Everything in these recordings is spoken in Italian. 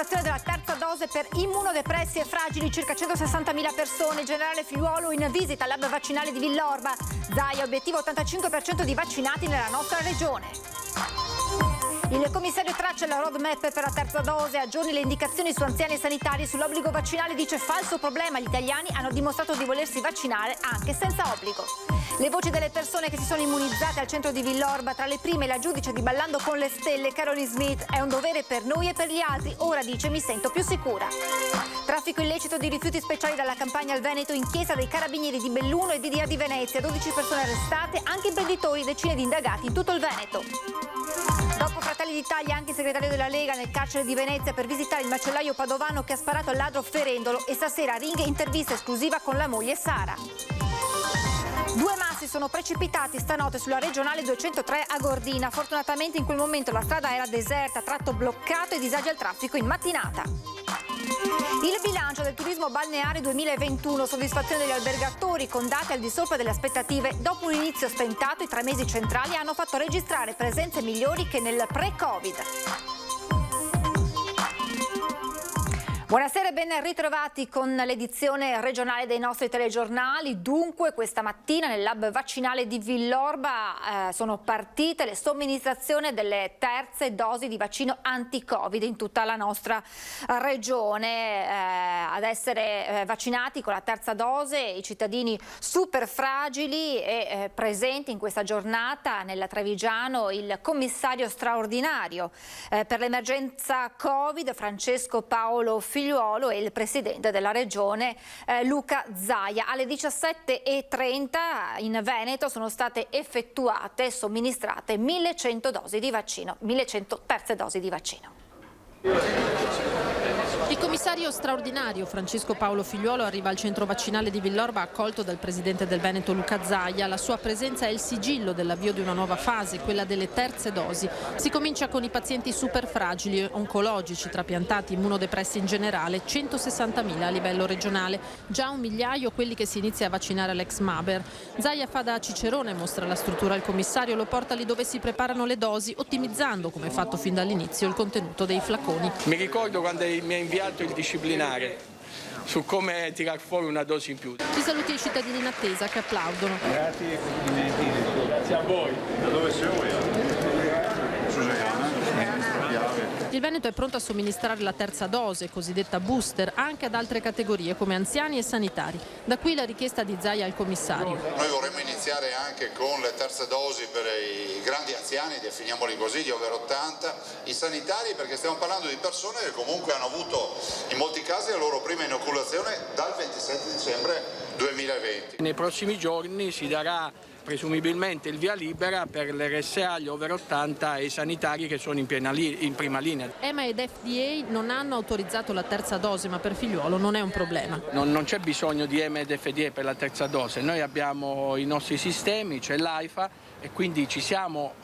somministrazione della terza dose per immunodepressi e fragili, circa 160.000 persone. Il generale Figliuolo in visita al lab vaccinale di Villorba. Zaia, obiettivo 85% di vaccinati nella nostra regione. Il commissario traccia la roadmap per la terza dose, aggiorni le indicazioni su anziani e sanitari. Sull'obbligo vaccinale dice falso problema, gli italiani hanno dimostrato di volersi vaccinare anche senza obbligo. Le voci delle persone che si sono immunizzate al centro di Villorba, tra le prime la giudice di Ballando con le Stelle, Caroline Smith. È un dovere per noi e per gli altri, ora dice mi sento più sicura. Traffico illecito di rifiuti speciali dalla Campania al Veneto, inchiesta dei carabinieri di Belluno e di Dia di Venezia, 12 persone arrestate, anche imprenditori, decine di indagati in tutto il Veneto. Dopo Fratelli d'Italia, anche il segretario della Lega nel carcere di Venezia per visitare il macellaio padovano che ha sparato al ladro ferendolo, e stasera Ring intervista esclusiva con la moglie Sara. 2 massi sono precipitati stanotte sulla regionale 203 a Gordina. Fortunatamente in quel momento la strada era deserta, tratto bloccato e disagi al traffico in mattinata. Il bilancio del turismo balneare 2021, soddisfazione degli albergatori con dati al di sopra delle aspettative. Dopo un inizio stentato, i 3 mesi centrali hanno fatto registrare presenze migliori che nel pre-Covid. Buonasera e ben ritrovati con l'edizione regionale dei nostri telegiornali. Dunque questa mattina nel lab vaccinale di Villorba sono partite le somministrazioni delle terze dosi di vaccino anti-Covid in tutta la nostra regione. Ad essere vaccinati con la terza dose i cittadini super fragili e presenti in questa giornata nella Trevigiano il commissario straordinario per l'emergenza Covid Francesco Paolo Figliuolo e il presidente della regione Luca Zaia. Alle 17:30 in Veneto sono state effettuate e somministrate 1100 dosi di vaccino, 1100 terze dosi di vaccino. Il commissario straordinario Francesco Paolo Figliuolo arriva al centro vaccinale di Villorba accolto dal presidente del Veneto Luca Zaia. La sua presenza è il sigillo dell'avvio di una nuova fase, quella delle terze dosi. Si comincia con i pazienti super fragili, oncologici, trapiantati, immunodepressi in generale, 160.000 a livello regionale, già 1 migliaio quelli che si inizia a vaccinare all'ex Maber. Zaia fa da cicerone, mostra la struttura al commissario, lo porta lì dove si preparano le dosi, ottimizzando, come fatto fin dall'inizio, il contenuto dei flaconi. Mi ricordo quando mi ha inviato il disciplinare su come tirar fuori una dose in più. Ci saluti ai cittadini in attesa che applaudono. Grazie, grazie a voi. Da dove sei? Il Veneto è pronto a somministrare la terza dose, cosiddetta booster, anche ad altre categorie come anziani e sanitari. Da qui la richiesta di Zaia al commissario. Noi vorremmo iniziare anche con le terze dosi per i grandi anziani, definiamoli così, gli over 80, i sanitari, perché stiamo parlando di persone che comunque hanno avuto in molti casi la loro prima inoculazione dal 27 dicembre 2020. Nei prossimi giorni si darà presumibilmente il via libera per l'RSA, gli over 80 e i sanitari che sono in prima linea. EMA ed FDA non hanno autorizzato la terza dose, ma per Figliuolo non è un problema. Non c'è bisogno di EMA ed FDA per la terza dose, noi abbiamo i nostri sistemi, c'è l'AIFA e quindi ci siamo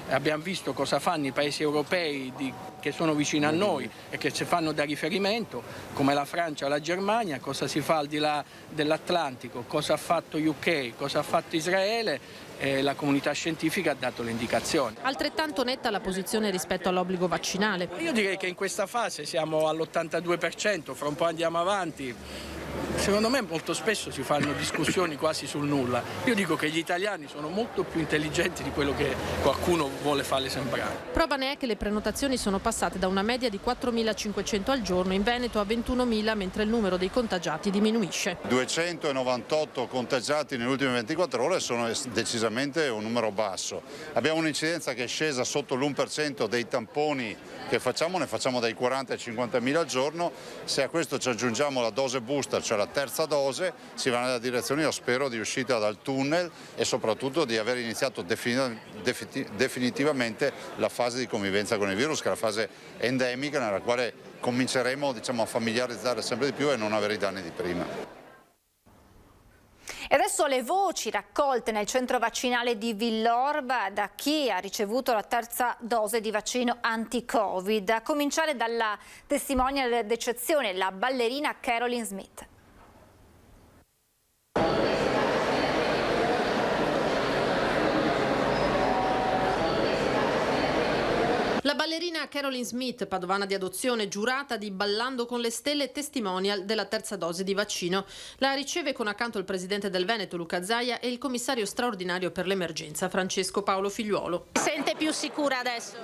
abbiamo visto cosa fanno i paesi europei che sono vicini a noi e che ci fanno da riferimento, come la Francia o la Germania, cosa si fa al di là dell'Atlantico, cosa ha fatto UK, cosa ha fatto Israele. La comunità scientifica ha dato le indicazioni. Altrettanto netta la posizione rispetto all'obbligo vaccinale. Io direi che in questa fase siamo all'82%, fra un po' andiamo avanti. Secondo me molto spesso si fanno discussioni quasi sul nulla. Io dico che gli italiani sono molto più intelligenti di quello che qualcuno vuole farle sembrare. Prova ne è che le prenotazioni sono passate da una media di 4.500 al giorno in Veneto a 21.000, mentre il numero dei contagiati diminuisce. 298 contagiati nelle ultime 24 ore sono decisamente un numero basso. Abbiamo un'incidenza che è scesa sotto l'1% dei tamponi che facciamo, ne facciamo dai 40 ai 50.000 al giorno. Se a questo ci aggiungiamo la dose booster, cioè la terza dose, si va nella direzione, io spero, di uscita dal tunnel e soprattutto di aver iniziato definitivamente la fase di convivenza con il virus, che è la fase endemica nella quale cominceremo, a familiarizzare sempre di più e non avere i danni di prima. E adesso le voci raccolte nel centro vaccinale di Villorba da chi ha ricevuto la terza dose di vaccino anti-Covid, a cominciare dalla testimonial d'eccezione, la ballerina Caroline Smith. La ballerina Caroline Smith, padovana di adozione, giurata di Ballando con le Stelle, testimonial della terza dose di vaccino. La riceve con accanto il presidente del Veneto Luca Zaia e il commissario straordinario per l'emergenza Francesco Paolo Figliuolo. Si sente più sicura adesso?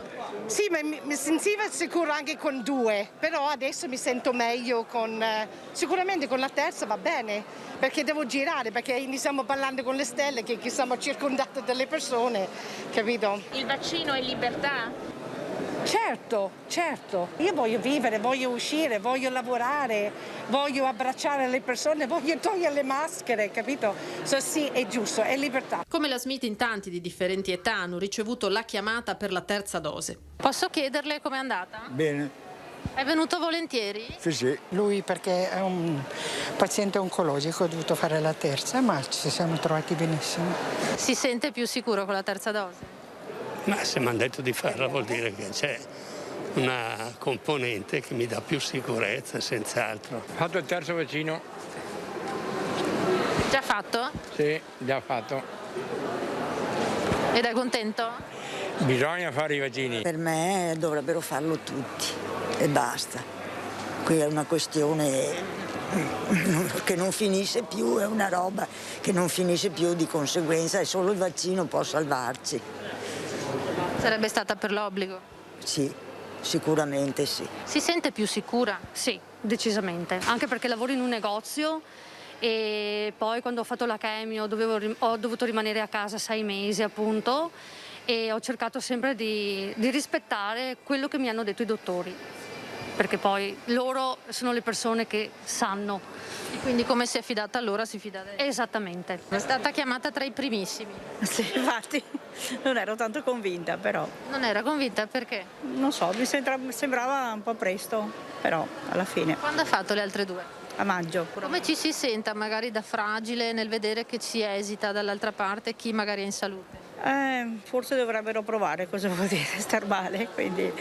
Sì, ma mi sentivo sicura anche con 2, però adesso mi sento meglio sicuramente con la terza va bene, perché devo girare, perché stiamo ballando con le stelle, che siamo circondati dalle persone, capito? Il vaccino è libertà? Certo, io voglio vivere, voglio uscire, voglio lavorare, voglio abbracciare le persone, voglio togliere le maschere, capito? Sì, è giusto, è libertà. Come la Smith, in tanti di differenti età hanno ricevuto la chiamata per la terza dose. Posso chiederle com'è andata? Bene. È venuto volentieri? Sì. Lui perché è un paziente oncologico, ha dovuto fare la terza, ma ci siamo trovati benissimo. Si sente più sicuro con la terza dose? Ma se mi hanno detto di farla vuol dire che c'è una componente che mi dà più sicurezza, senz'altro. Ho fatto il terzo vaccino. Già fatto? Sì, già fatto. Ed è contento? Bisogna fare i vaccini. Per me dovrebbero farlo tutti e basta. Qui è una questione che non finisce più, è una roba che non finisce più, di conseguenza, e solo il vaccino può salvarci. Sarebbe stata per l'obbligo? Sì, sicuramente sì. Si sente più sicura? Sì, decisamente, anche perché lavoro in un negozio e poi quando ho fatto la chemio ho dovuto rimanere a casa 6 mesi appunto, e ho cercato sempre di rispettare quello che mi hanno detto i dottori, perché poi loro sono le persone che sanno. E quindi come si è fidata allora si fida adesso? Esattamente. È stata chiamata tra i primissimi. Sì, infatti non ero tanto convinta, però. Non era convinta perché? Non so, mi sembrava un po' presto, però alla fine. Quando ha fatto le altre 2? A maggio. Come ci si senta magari da fragile nel vedere che ci esita dall'altra parte chi magari è in salute? Forse dovrebbero provare cosa vuol dire star male, quindi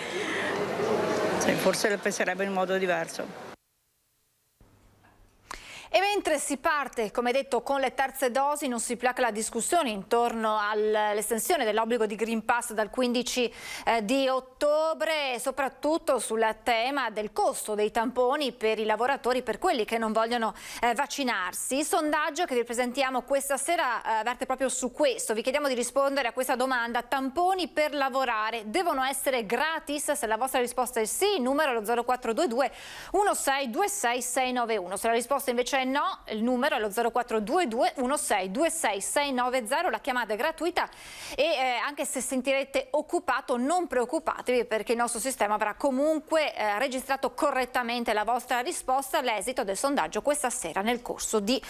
sì, forse lo penserebbe in modo diverso. E mentre si parte, come detto, con le terze dosi, non si placa la discussione intorno all'estensione dell'obbligo di Green Pass dal 15 di ottobre, e soprattutto sul tema del costo dei tamponi per i lavoratori, per quelli che non vogliono vaccinarsi. Il sondaggio che vi presentiamo questa sera verte proprio su questo. Vi chiediamo di rispondere a questa domanda: tamponi per lavorare devono essere gratis? Se la vostra risposta è sì, il numero è lo 0422 1626 691. Se la risposta invece è no, il numero è lo 0422 1626 690. La chiamata è gratuita e anche se sentirete occupato non preoccupatevi, perché il nostro sistema avrà comunque registrato correttamente la vostra risposta. L'esito del sondaggio questa sera nel corso di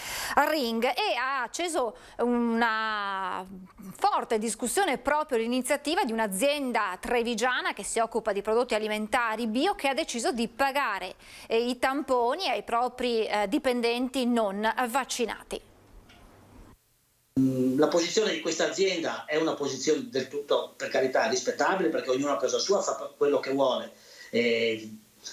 Ring, e ha acceso una forte discussione proprio l'iniziativa di un'azienda trevigiana che si occupa di prodotti alimentari bio, che ha deciso di pagare i tamponi ai propri dipendenti non vaccinati. La posizione di questa azienda è una posizione del tutto, per carità, rispettabile, perché ognuno a casa sua fa quello che vuole,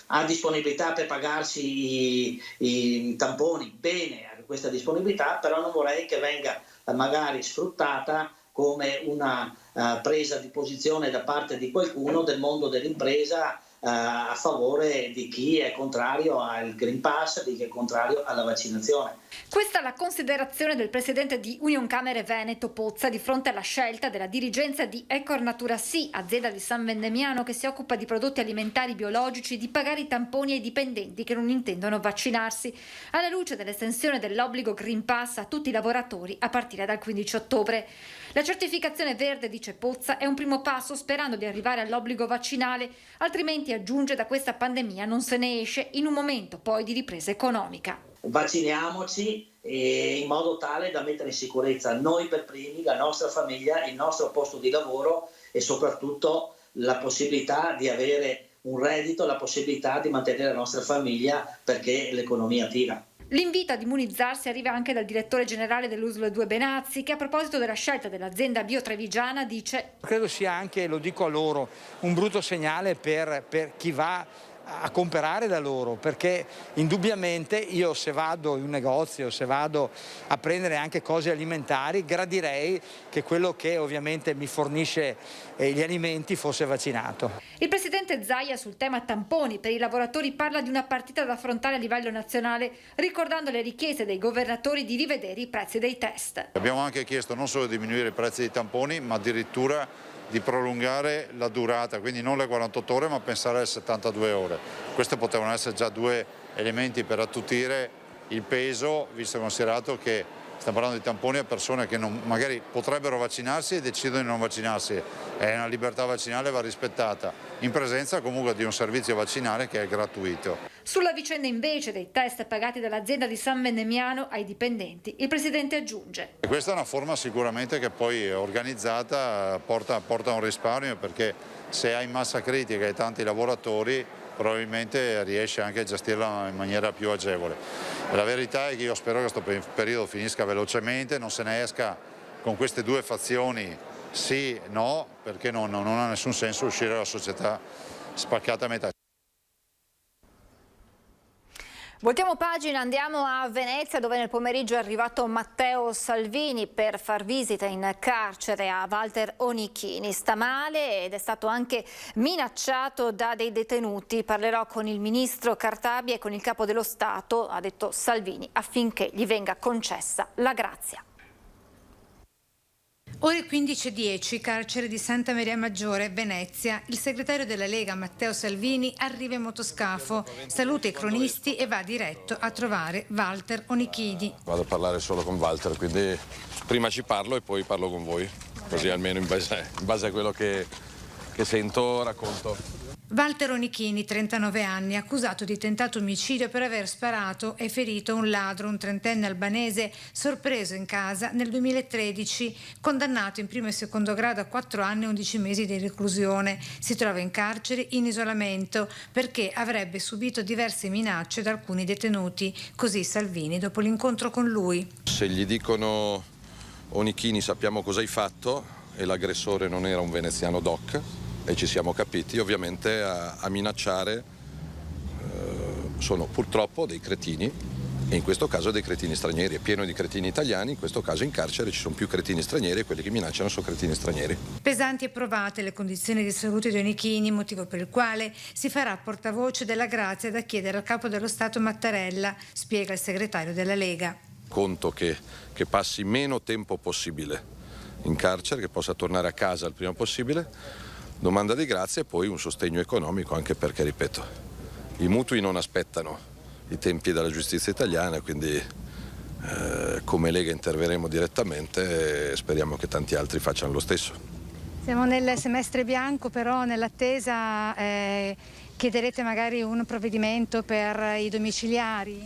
ha disponibilità per pagarsi i tamponi, bene a questa disponibilità, però non vorrei che venga magari sfruttata come una presa di posizione da parte di qualcuno del mondo dell'impresa a favore di chi è contrario al Green Pass, di chi è contrario alla vaccinazione. Questa è la considerazione del presidente di Unioncamere Veneto Pozza di fronte alla scelta della dirigenza di Ecor Natura Sì, azienda di San Vendemiano che si occupa di prodotti alimentari biologici, di pagare i tamponi ai dipendenti che non intendono vaccinarsi, alla luce dell'estensione dell'obbligo Green Pass a tutti i lavoratori a partire dal 15 ottobre. La certificazione verde, dice Pozza, è un primo passo, sperando di arrivare all'obbligo vaccinale, altrimenti, aggiunge, da questa pandemia non se ne esce in un momento poi di ripresa economica. Vacciniamoci in modo tale da mettere in sicurezza noi per primi, la nostra famiglia, il nostro posto di lavoro e soprattutto la possibilità di avere un reddito, la possibilità di mantenere la nostra famiglia, perché l'economia tira. L'invito ad immunizzarsi arriva anche dal direttore generale dell'USL 2 Benazzi, che a proposito della scelta dell'azienda biotrevigiana dice: Credo sia anche, lo dico a loro, un brutto segnale per chi va a comprare da loro, perché indubbiamente io, se vado in un negozio, se vado a prendere anche cose alimentari, gradirei che quello che ovviamente mi fornisce gli alimenti fosse vaccinato. Il presidente Zaia sul tema tamponi per i lavoratori parla di una partita da affrontare a livello nazionale, ricordando le richieste dei governatori di rivedere i prezzi dei test. Abbiamo anche chiesto non solo di diminuire i prezzi dei tamponi, ma addirittura di prolungare la durata, quindi non le 48 ore ma pensare alle 72 ore. Questi potevano essere già due elementi per attutire il peso, visto e considerato che stiamo parlando di tamponi a persone che magari potrebbero vaccinarsi e decidono di non vaccinarsi. È una libertà vaccinale, va rispettata, in presenza comunque di un servizio vaccinale che è gratuito. Sulla vicenda invece dei test pagati dall'azienda di San Vendemiano ai dipendenti, il presidente aggiunge: E questa è una forma sicuramente che poi organizzata porta un risparmio, perché se hai massa critica e tanti lavoratori probabilmente riesce anche a gestirla in maniera più agevole. La verità è che io spero che questo periodo finisca velocemente, non se ne esca con queste due fazioni sì, no, perché non ha nessun senso uscire dalla società spaccata a metà. Voltiamo pagina, andiamo a Venezia, dove nel pomeriggio è arrivato Matteo Salvini per far visita in carcere a Walter Onichini. Sta male ed è stato anche minacciato da dei detenuti. Parlerò con il ministro Cartabia e con il capo dello Stato, ha detto Salvini, affinché gli venga concessa la grazia. Ore 15:10, carcere di Santa Maria Maggiore, Venezia. Il segretario della Lega, Matteo Salvini, arriva in motoscafo, saluta i cronisti e va diretto a trovare Walter Onichini. Vado a parlare solo con Walter, quindi prima ci parlo e poi parlo con voi, così almeno in base a quello che sento racconto. Walter Onichini, 39 anni, accusato di tentato omicidio per aver sparato e ferito un ladro, un trentenne albanese, sorpreso in casa nel 2013, condannato in primo e secondo grado a 4 anni e 11 mesi di reclusione. Si trova in carcere in isolamento perché avrebbe subito diverse minacce da alcuni detenuti. Così Salvini dopo l'incontro con lui. Se gli dicono Onichini sappiamo cosa hai fatto e l'aggressore non era un veneziano doc, e ci siamo capiti, ovviamente a minacciare sono purtroppo dei cretini, e in questo caso dei cretini stranieri. È pieno di cretini italiani, in questo caso in carcere ci sono più cretini stranieri e quelli che minacciano sono cretini stranieri. Pesanti e provate le condizioni di salute di Onichini, motivo per il quale si farà portavoce della grazia da chiedere al capo dello Stato Mattarella, spiega il segretario della Lega. Conto che passi meno tempo possibile in carcere, che possa tornare a casa il prima possibile. Domanda di grazia e poi un sostegno economico, anche perché, ripeto, i mutui non aspettano i tempi della giustizia italiana, quindi come Lega interveremo direttamente e speriamo che tanti altri facciano lo stesso. Siamo nel semestre bianco, però nell'attesa chiederete magari un provvedimento per i domiciliari?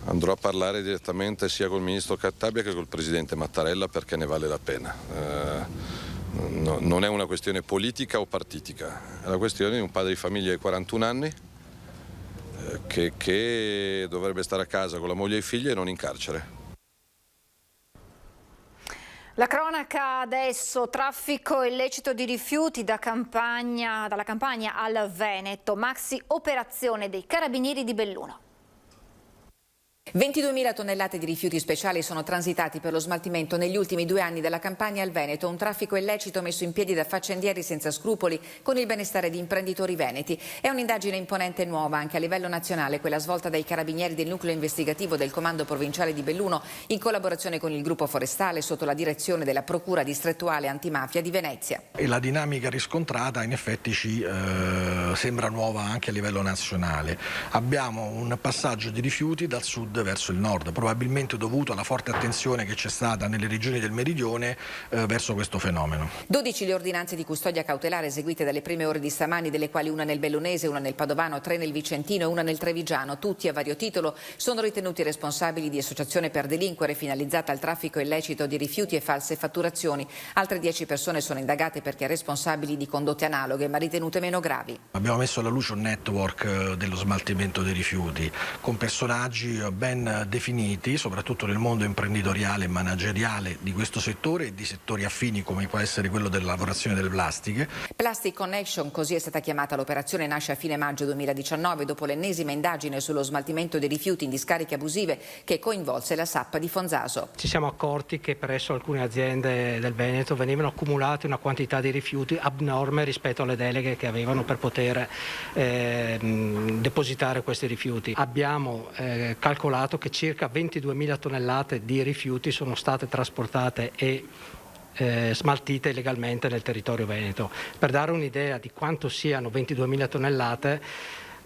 Andrò a parlare direttamente sia col ministro Cartabia che col presidente Mattarella, perché ne vale la pena. No, non è una questione politica o partitica, è la questione di un padre di famiglia di 41 anni che dovrebbe stare a casa con la moglie e i figli e non in carcere. La cronaca adesso, traffico illecito di rifiuti dalla Campania al Veneto, maxi operazione dei Carabinieri di Belluno. 22.000 tonnellate di rifiuti speciali sono transitati per lo smaltimento negli ultimi 2 anni dalla Campania al Veneto, un traffico illecito messo in piedi da faccendieri senza scrupoli con il benestare di imprenditori veneti. È un'indagine imponente e nuova anche a livello nazionale, quella svolta dai carabinieri del nucleo investigativo del Comando Provinciale di Belluno in collaborazione con il gruppo forestale sotto la direzione della Procura Distrettuale Antimafia di Venezia. E la dinamica riscontrata in effetti ci sembra nuova anche a livello nazionale. Abbiamo un passaggio di rifiuti dal sud verso il nord, probabilmente dovuto alla forte attenzione che c'è stata nelle regioni del meridione verso questo fenomeno. 12 le ordinanze di custodia cautelare eseguite dalle prime ore di stamani, delle quali una nel Bellunese, una nel Padovano, 3 nel Vicentino e una nel Trevigiano. Tutti a vario titolo sono ritenuti responsabili di associazione per delinquere finalizzata al traffico illecito di rifiuti e false fatturazioni. Altre 10 persone sono indagate perché responsabili di condotte analoghe ma ritenute meno gravi. Abbiamo messo alla luce un network dello smaltimento dei rifiuti con personaggi ben ben definiti, soprattutto nel mondo imprenditoriale e manageriale di questo settore e di settori affini come può essere quello della lavorazione delle plastiche. Plastic Connection, così è stata chiamata l'operazione, nasce a fine maggio 2019 dopo l'ennesima indagine sullo smaltimento dei rifiuti in discariche abusive che coinvolse la SAP di Fonzaso. Ci siamo accorti che presso alcune aziende del Veneto venivano accumulate una quantità di rifiuti abnorme rispetto alle deleghe che avevano per poter depositare questi rifiuti. Abbiamo calcolato che circa 22.000 tonnellate di rifiuti sono state trasportate e smaltite illegalmente nel territorio veneto. Per dare un'idea di quanto siano 22.000 tonnellate,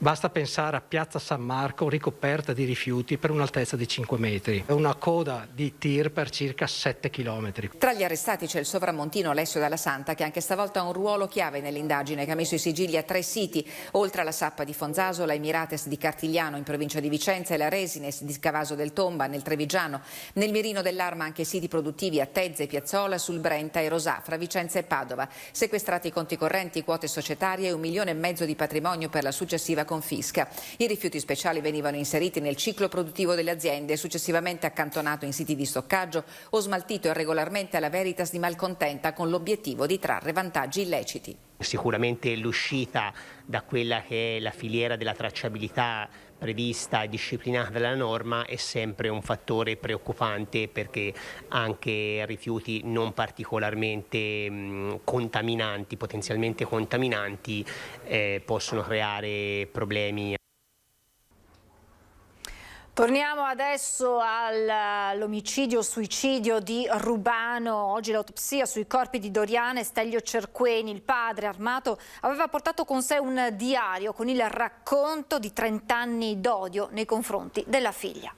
basta pensare a Piazza San Marco ricoperta di rifiuti per un'altezza di 5 metri, una coda di tir per circa 7 chilometri. Tra gli arrestati c'è il sovramontino Alessio Dalla Santa, che anche stavolta ha un ruolo chiave nell'indagine, che ha messo i sigilli a 3 siti, oltre alla SAP di Fonzaso, la Emirates di Cartigliano in provincia di Vicenza e la Resines di Cavaso del Tomba nel Trevigiano. Nel mirino dell'arma anche siti produttivi a Tezze, Piazzola, sul Brenta e Rosà, fra Vicenza e Padova. Sequestrati i conti correnti, quote societarie e 1,5 milioni di patrimonio per la successiva confisca. I rifiuti speciali venivano inseriti nel ciclo produttivo delle aziende, successivamente accantonato in siti di stoccaggio o smaltito irregolarmente alla Veritas di Malcontenta con l'obiettivo di trarre vantaggi illeciti. Sicuramente l'uscita da quella che è la filiera della tracciabilità prevista e disciplinata dalla norma è sempre un fattore preoccupante, perché anche rifiuti non particolarmente contaminanti, potenzialmente contaminanti, possono creare problemi. Torniamo adesso all'omicidio-suicidio di Rubano. Oggi l'autopsia sui corpi di Doriana e Stelio Cerqueni. Il padre, armato, aveva portato con sé un diario con il racconto di 30 anni d'odio nei confronti della figlia.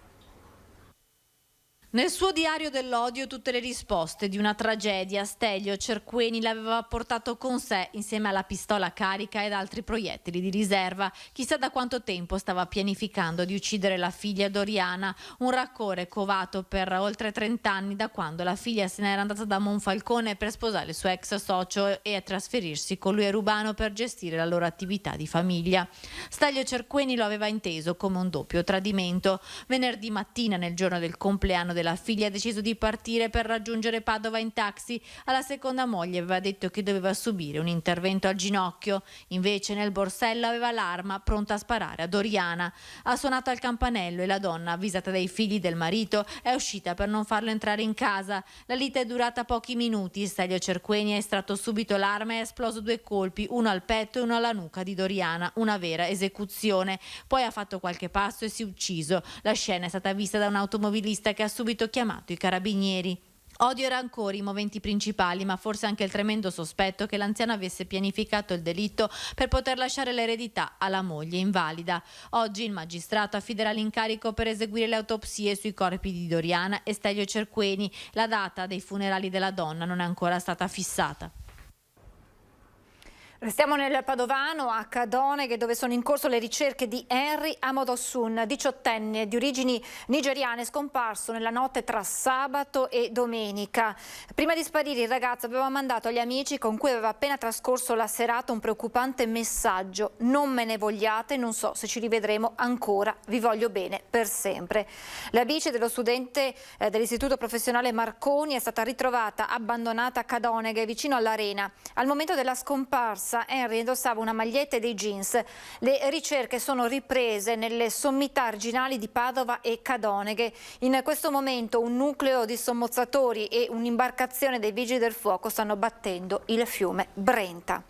Nel suo diario dell'odio tutte le risposte di una tragedia. Stelio Cerqueni l'aveva portato con sé insieme alla pistola carica ed altri proiettili di riserva. Chissà da quanto tempo stava pianificando di uccidere la figlia Doriana, un rancore covato per oltre 30 anni da quando la figlia se n'era andata da Monfalcone per sposare il suo ex socio e a trasferirsi con lui a Rubano per gestire la loro attività di famiglia. Stelio Cerqueni lo aveva inteso come un doppio tradimento. Venerdì mattina, nel giorno del compleanno della figlia, ha deciso di partire per raggiungere Padova in taxi. Alla seconda moglie aveva detto che doveva subire un intervento al ginocchio, invece nel borsello aveva l'arma pronta a sparare a Doriana. Ha suonato al campanello e la donna, avvisata dai figli del marito, è uscita per non farlo entrare in casa. La lite è durata pochi minuti. Stelio Cerqueni ha estratto subito l'arma e ha esploso 2 colpi, uno al petto e uno alla nuca di Doriana, una vera esecuzione. Poi ha fatto qualche passo e si è ucciso. La scena è stata vista da un automobilista che ha subito chiamato i carabinieri. Odio e rancore i moventi principali, ma forse anche il tremendo sospetto che l'anziano avesse pianificato il delitto per poter lasciare l'eredità alla moglie invalida. Oggi il magistrato affiderà l'incarico per eseguire le autopsie sui corpi di Doriana e Stelio Cerqueni. La data dei funerali della donna non è ancora stata fissata. Restiamo nel Padovano, a Cadoneghe, dove sono in corso le ricerche di Henry Amodosun, 18enne di origini nigeriane, scomparso nella notte tra sabato e domenica. Prima di sparire il ragazzo aveva mandato agli amici con cui aveva appena trascorso la serata un preoccupante messaggio: non me ne vogliate, non so se ci rivedremo ancora, vi voglio bene per sempre. La bici dello studente dell'istituto professionale Marconi è stata ritrovata abbandonata a Cadoneghe, vicino all'arena. Al momento della scomparsa Henry indossava una maglietta e dei jeans. Le ricerche sono riprese nelle sommità arginali di Padova e Cadoneghe. In questo momento un nucleo di sommozzatori e un'imbarcazione dei vigili del fuoco stanno battendo il fiume Brenta.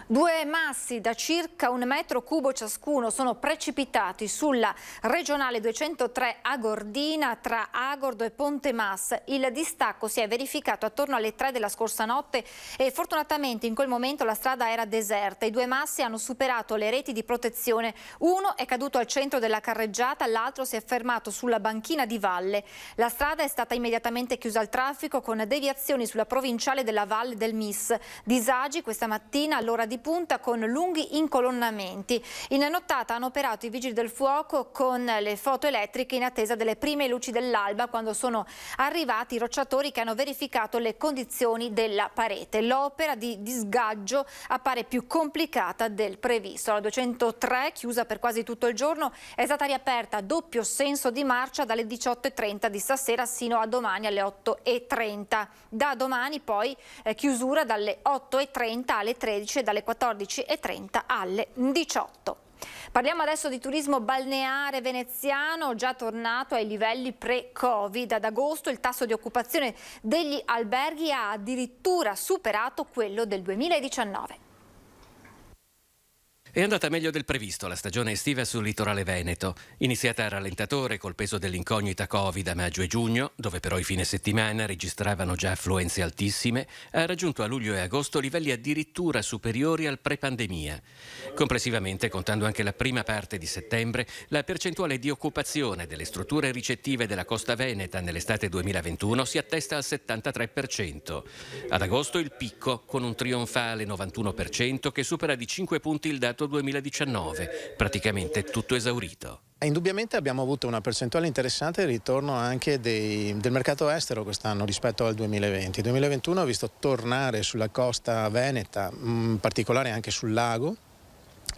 2 massi da circa 1 metro cubo ciascuno sono precipitati sulla regionale 203 Agordina tra Agordo e Ponte Mas. Il distacco si è verificato attorno alle 3 della scorsa notte e fortunatamente in quel momento la strada era deserta. I 2 massi hanno superato le reti di protezione. Uno è caduto al centro della carreggiata, l'altro si è fermato sulla banchina di valle. La strada è stata immediatamente chiusa al traffico con deviazioni sulla provinciale della Valle del Mis. Disagi questa mattina all'ora di di punta con lunghi incolonnamenti. In nottata hanno operato i vigili del fuoco con le foto elettriche in attesa delle prime luci dell'alba, quando sono arrivati i rocciatori che hanno verificato le condizioni della parete. L'opera di disgaggio appare più complicata del previsto. La 203, chiusa per quasi tutto il giorno, è stata riaperta a doppio senso di marcia dalle 18:30 di stasera sino a domani alle 8:30. Da domani poi chiusura dalle 8:30 alle 13 e dalle 14:30 alle 18. Parliamo adesso di turismo balneare veneziano, già tornato ai livelli pre-Covid. Ad agosto il tasso di occupazione degli alberghi ha addirittura superato quello del 2019. È andata meglio del previsto la stagione estiva sul litorale veneto, iniziata a rallentatore col peso dell'incognita Covid a maggio e giugno, dove però i fine settimana registravano già affluenze altissime, ha raggiunto a luglio e agosto livelli addirittura superiori al pre-pandemia. Complessivamente, contando anche la prima parte di settembre, la percentuale di occupazione delle strutture ricettive della costa veneta nell'estate 2021 si attesta al 73%. Ad agosto il picco, con un trionfale 91% che supera di 5 punti il dato 2019, praticamente tutto esaurito. Indubbiamente abbiamo avuto una percentuale interessante di ritorno anche del mercato estero quest'anno rispetto al 2020. Il 2021 ha visto tornare sulla costa veneta, in particolare anche sul lago,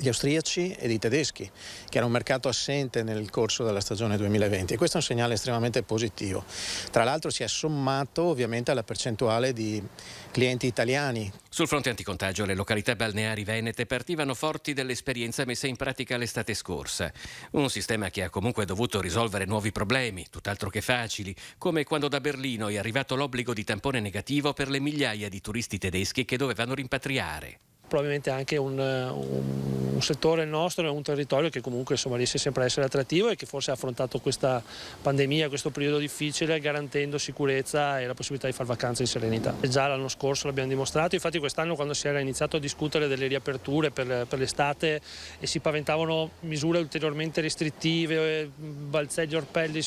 gli austriaci ed i tedeschi, che era un mercato assente nel corso della stagione 2020, e questo è un segnale estremamente positivo. Tra l'altro si è sommato ovviamente alla percentuale di clienti italiani. Sul fronte anticontagio le località balneari venete partivano forti dall'esperienza messa in pratica l'estate scorsa. Un sistema che ha comunque dovuto risolvere nuovi problemi, tutt'altro che facili, come quando da Berlino è arrivato l'obbligo di tampone negativo per le migliaia di turisti tedeschi che dovevano rimpatriare. Probabilmente anche un settore nostro è un territorio che comunque riesce sempre a essere attrattivo e che forse ha affrontato questa pandemia, questo periodo difficile, garantendo sicurezza e la possibilità di fare vacanze in serenità. E già l'anno scorso l'abbiamo dimostrato, infatti quest'anno quando si era iniziato a discutere delle riaperture per l'estate e si paventavano misure ulteriormente restrittive, balzelli, orpelli,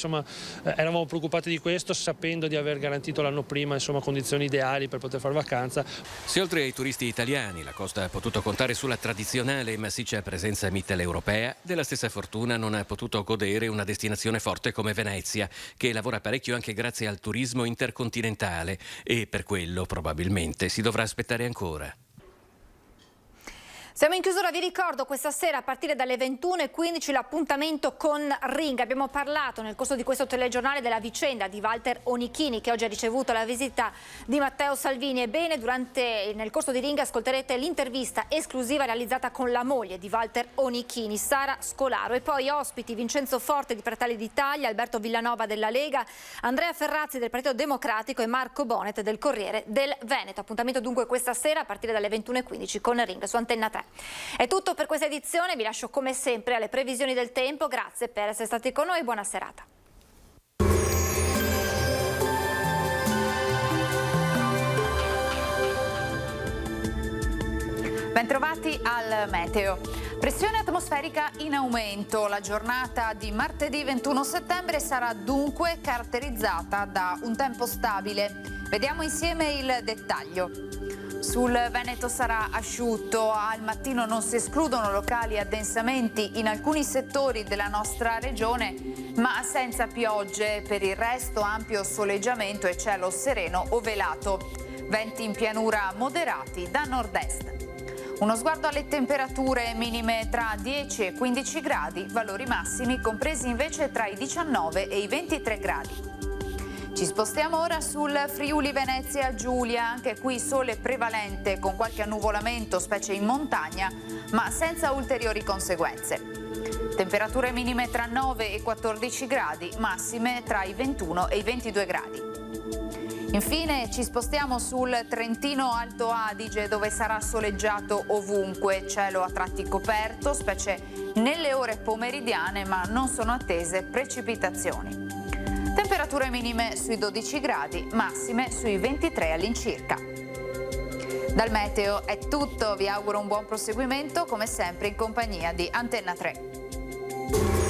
eravamo preoccupati di questo, sapendo di aver garantito l'anno prima condizioni ideali per poter fare vacanza. Se oltre ai turisti italiani la costa ha potuto contare sulla tradizionale e massiccia presenza mitteleuropea, della stessa fortuna non ha potuto godere una destinazione forte come Venezia, che lavora parecchio anche grazie al turismo intercontinentale, e per quello probabilmente si dovrà aspettare ancora. Siamo in chiusura, vi ricordo questa sera a partire dalle 21:15 l'appuntamento con Ring. Abbiamo parlato nel corso di questo telegiornale della vicenda di Walter Onichini, che oggi ha ricevuto la visita di Matteo Salvini. Ebbene, nel corso di Ring ascolterete l'intervista esclusiva realizzata con la moglie di Walter Onichini, Sara Scolaro, e poi ospiti Vincenzo Forte di Fratelli d'Italia, Alberto Villanova della Lega, Andrea Ferrazzi del Partito Democratico e Marco Bonet del Corriere del Veneto. Appuntamento dunque questa sera a partire dalle 21:15 con Ring su Antenna 3. È tutto per questa edizione, vi lascio come sempre alle previsioni del tempo. Grazie per essere stati con noi e buona serata. Bentrovati al meteo. Pressione atmosferica in aumento. La giornata di martedì 21 settembre sarà dunque caratterizzata da un tempo stabile. Vediamo insieme il dettaglio. Sul Veneto sarà asciutto, al mattino non si escludono locali addensamenti in alcuni settori della nostra regione, ma senza piogge. Per il resto ampio soleggiamento e cielo sereno o velato. Venti in pianura moderati da nord-est. Uno sguardo alle temperature: minime tra 10 e 15 gradi, valori massimi compresi invece tra i 19 e i 23 gradi. Ci spostiamo ora sul Friuli Venezia Giulia, anche qui sole prevalente con qualche annuvolamento, specie in montagna, ma senza ulteriori conseguenze. Temperature minime tra 9 e 14 gradi, massime tra i 21 e i 22 gradi. Infine ci spostiamo sul Trentino Alto Adige, dove sarà soleggiato ovunque, cielo a tratti coperto, specie nelle ore pomeridiane, ma non sono attese precipitazioni. Temperature minime sui 12 gradi, massime sui 23 all'incirca. Dal meteo è tutto, vi auguro un buon proseguimento come sempre in compagnia di Antenna 3.